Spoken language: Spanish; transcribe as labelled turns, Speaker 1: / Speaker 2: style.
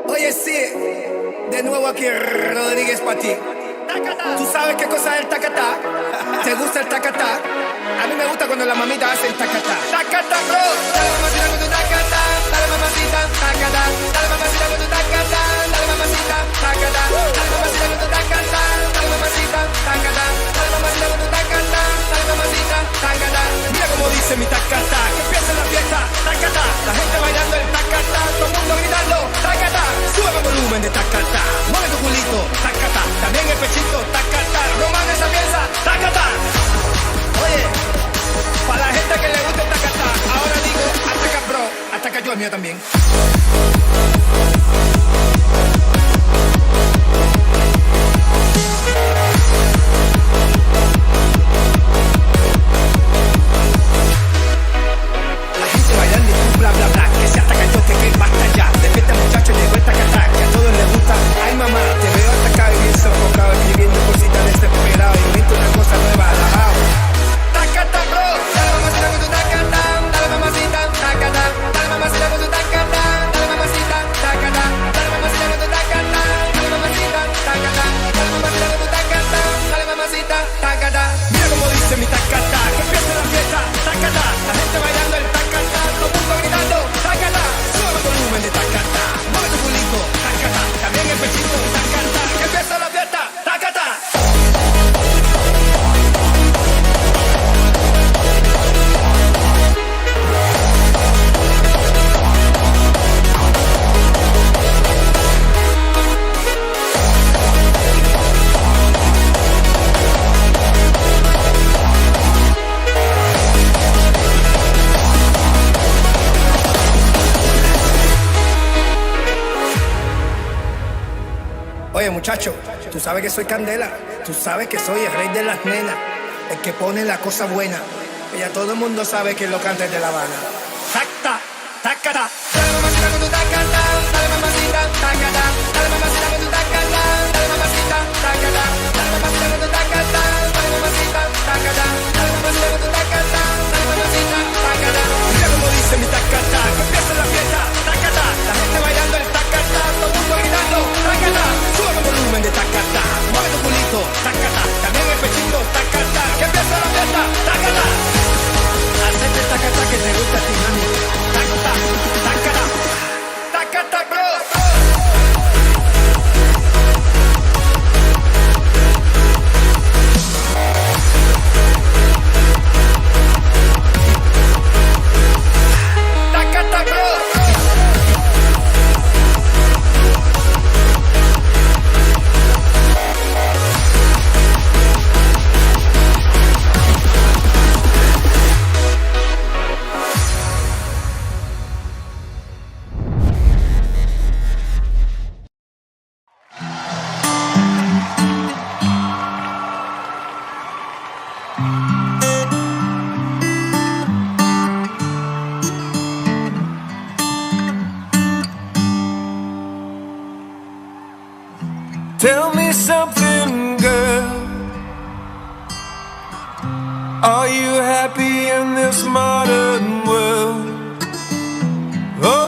Speaker 1: Oye, sí, de nuevo aquí Rodríguez para ti. ¿Tú sabes qué cosa es el tacatá? ¿Te gusta el tacatá? A mí me gusta cuando la mamita hace el tacatá. Tacatá, bro. Dale mamacita con tu tacatá. Dale mamacita, tacatá. Dale mamacita con tu tacatá. Dale mamacita, tacatá. Dale mamacita con tu tacatá. Dale mamacita, tacatá. Dale mamacita con tu tacatá. Dale mamacita, tacatá. Mira cómo dice mi tacatá. Que empiece la fiesta, tacatá. La gente bailando el tacatá. Todo el mundo gritando, tacatá. Sube el volumen de tacatá. Mueve tu culito, tacatá. También el pechito, tacatá. Román esa pieza, tacatá. Oye, para la gente que le gusta el tacatá, ahora digo, ataca bro, ataca yo el mío también. La gente bailando y tú bla bla bla, que se ataca yo, que basta ya. Despierta muchachos, llegó el tacatá, que a todos les gusta. Ay mamá, te veo atacado y bien sofocado, escribiendo cositas de este programa. Invento una cosa nueva, alajao. Tacatá, bro. Dale mamacita con tu tacatá. Dale mamacita, tacatá. Dale mamacita con tu tacatá. Dale mamacita, tacatá. Dale mamacita con tu tacatá. Dale mamacita, tacatá. Dale mamacita con tu tacatá. Dale mamacita, tacatá. Mira cómo dice mi tacatá. Que empiece la fiesta, tacatá. La gente bailando el tacatá. Todo el mundo gritando, tacatá. Sube el volumen de tacatá. Mueve tu culito, tacatá. También el pechito, tacatá. Que empiece la fiesta, tacatá. Oye muchacho, tú sabes que soy Candela, tú sabes que soy el rey de las nenas, el que pone la cosa buena. Y ya todo el mundo sabe que lo canta de La Habana. Tacta, tacata. Dale mamacita con tu tacata, dale mamacita, tacata. Dale mamacita con tu tacata, dale mamacita, tacata. Dale mamacita con tu tacata, dale mamacita, tacata. Dale mamacita con tu tacata, dale mamacita, tacata. Mira cómo dice mi tacata, que empieza la fiesta, tacata. La gente bailando el tacata, todo el mundo gritando, tacata. Sube el volumen de tacata, mueve tu culito, tacata. También el pechito, tacata. Que empieza la fiesta, tacata. Hacete tacata que te gusta a ti, mami. Tacata, tacata. Tacata, bro. Tacata, bro.
Speaker 2: Tell me something, girl. Are you happy in this modern world?